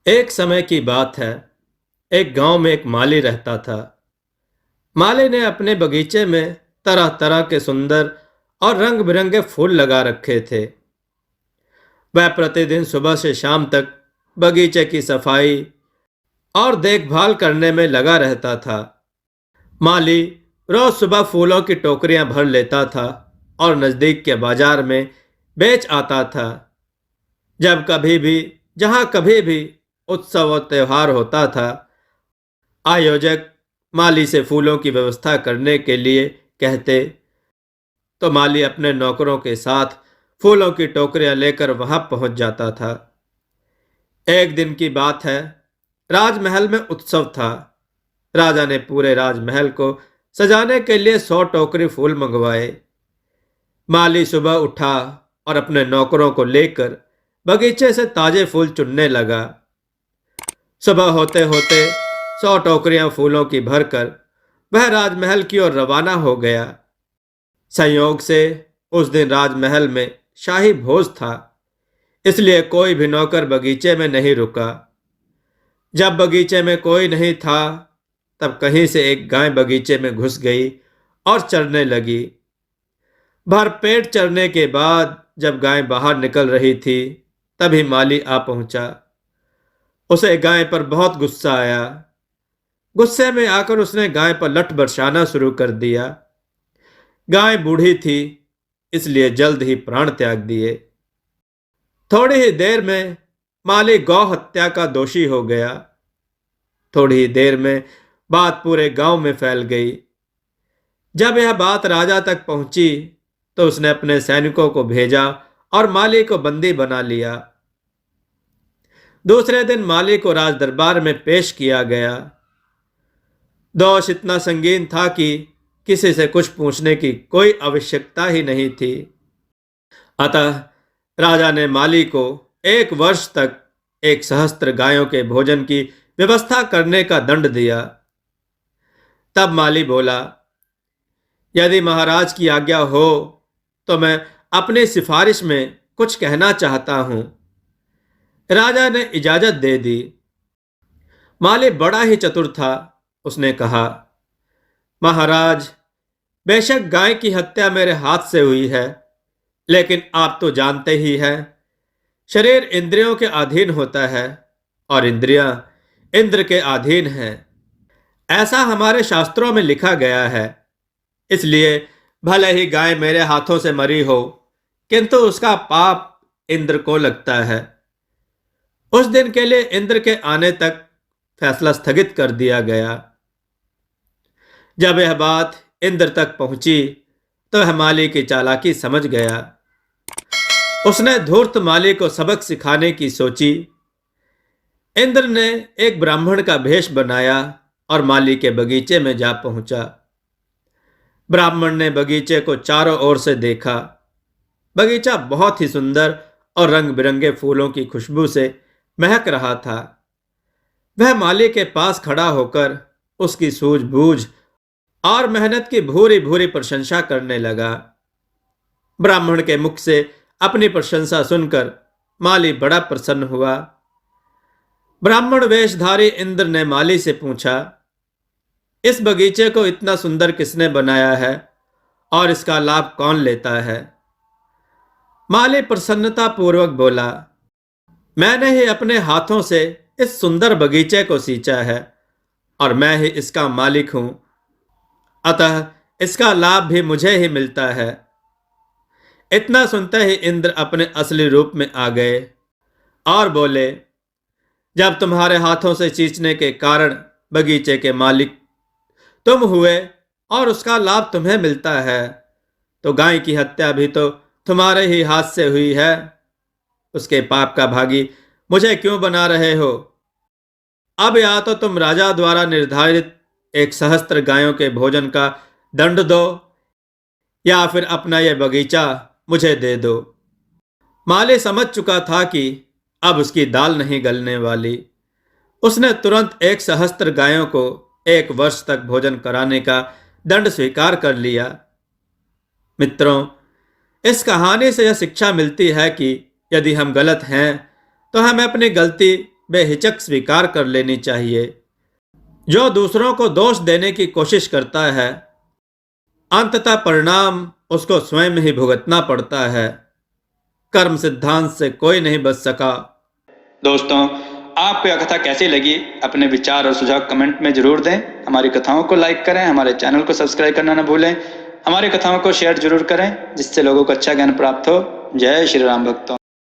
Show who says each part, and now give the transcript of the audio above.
Speaker 1: एक समय की बात है। एक गांव में एक माली रहता था। माली ने अपने बगीचे में तरह तरह के सुंदर और रंग बिरंगे फूल लगा रखे थे। वह प्रतिदिन सुबह से शाम तक बगीचे की सफाई और देखभाल करने में लगा रहता था। माली रोज सुबह फूलों की टोकरियां भर लेता था और नजदीक के बाजार में बेच आता था। जब कभी भी जहां कभी भी उत्सव और त्योहार होता था, आयोजक माली से फूलों की व्यवस्था करने के लिए कहते, तो माली अपने नौकरों के साथ फूलों की टोकरियां लेकर वहां पहुंच जाता था। एक दिन की बात है। राजमहल में उत्सव था। राजा ने पूरे राजमहल को सजाने के लिए 100 टोकरी फूल मंगवाए। माली सुबह उठा और अपने नौकरों को लेकर बगीचे से ताजे फूल चुनने लगा। सुबह होते होते 100 टोकरियां फूलों की भरकर वह राजमहल की ओर रवाना हो गया। संयोग से उस दिन राजमहल में शाही भोज था, इसलिए कोई भी नौकर बगीचे में नहीं रुका। जब बगीचे में कोई नहीं था, तब कहीं से एक गाय बगीचे में घुस गई और चरने लगी। भरपेट चरने के बाद जब गाय बाहर निकल रही थी, तभी माली आ पहुंचा। उसे गाय पर बहुत गुस्सा आया। गुस्से में आकर उसने गाय पर लठ बरसाना शुरू कर दिया। गाय बूढ़ी थी, इसलिए जल्द ही प्राण त्याग दिए। थोड़ी ही देर में माली गौ हत्या का दोषी हो गया। थोड़ी ही देर में बात पूरे गांव में फैल गई। जब यह बात राजा तक पहुंची, तो उसने अपने सैनिकों को भेजा और माली को बंदी बना लिया। दूसरे दिन माली को राज दरबार में पेश किया गया। दोष इतना संगीन था कि किसी से कुछ पूछने की कोई आवश्यकता ही नहीं थी। अतः राजा ने माली को 1 वर्ष तक 1 सहस्त्र गायों के भोजन की व्यवस्था करने का दंड दिया। तब माली बोला, यदि महाराज की आज्ञा हो तो मैं अपनी सिफारिश में कुछ कहना चाहता हूं। राजा ने इजाजत दे दी। माली बड़ा ही चतुर था। उसने कहा, महाराज, बेशक गाय की हत्या मेरे हाथ से हुई है, लेकिन आप तो जानते ही हैं, शरीर इंद्रियों के अधीन होता है और इंद्रियां इंद्र के अधीन हैं। ऐसा हमारे शास्त्रों में लिखा गया है। इसलिए भले ही गाय मेरे हाथों से मरी हो, किंतु उसका पाप इंद्र को लगता है। उस दिन के लिए इंद्र के आने तक फैसला स्थगित कर दिया गया। जब यह बात इंद्र तक पहुंची, तो वह माली की चालाकी समझ गया। उसने धूर्त माली को सबक सिखाने की सोची। इंद्र ने एक ब्राह्मण का भेष बनाया और माली के बगीचे में जा पहुंचा। ब्राह्मण ने बगीचे को चारों ओर से देखा। बगीचा बहुत ही सुंदर और रंग बिरंगे फूलों की खुशबू से महक रहा था। वह माली के पास खड़ा होकर उसकी सूझबूझ और मेहनत की भूरी भूरी प्रशंसा करने लगा। ब्राह्मण के मुख से अपनी प्रशंसा सुनकर माली बड़ा प्रसन्न हुआ। ब्राह्मण वेशधारी इंद्र ने माली से पूछा, इस बगीचे को इतना सुंदर किसने बनाया है और इसका लाभ कौन लेता है? माली प्रसन्नता पूर्वक बोला, मैंने ही अपने हाथों से इस सुंदर बगीचे को सींचा है और मैं ही इसका मालिक हूं, अतः इसका लाभ भी मुझे ही मिलता है। इतना सुनते ही इंद्र अपने असली रूप में आ गए और बोले, जब तुम्हारे हाथों से सींचने के कारण बगीचे के मालिक तुम हुए और उसका लाभ तुम्हें मिलता है, तो गाय की हत्या भी तो तुम्हारे ही हाथ से हुई है। उसके पाप का भागी मुझे क्यों बना रहे हो? अब या तो तुम राजा द्वारा निर्धारित 1 सहस्त्र गायों के भोजन का दंड दो, या फिर अपना यह बगीचा मुझे दे दो। माली समझ चुका था कि अब उसकी दाल नहीं गलने वाली। उसने तुरंत 1 सहस्त्र गायों को 1 वर्ष तक भोजन कराने का दंड स्वीकार कर लिया। मित्रों, इस कहानी से यह शिक्षा मिलती है कि यदि हम गलत हैं, तो हमें अपनी गलती बेहिचक स्वीकार कर लेनी चाहिए। जो दूसरों को दोष देने की कोशिश करता है, अंततः परिणाम उसको स्वयं ही भुगतना पड़ता है। कर्म सिद्धांत से कोई नहीं बच सका।
Speaker 2: दोस्तों, आपको यह कथा कैसी लगी? अपने विचार और सुझाव कमेंट में जरूर दें। हमारी कथाओं को लाइक करें, हमारे चैनल को सब्सक्राइब करना न भूलें। हमारी कथाओं को शेयर जरूर करें, जिससे लोगों को अच्छा ज्ञान प्राप्त हो। जय श्री राम भक्तों।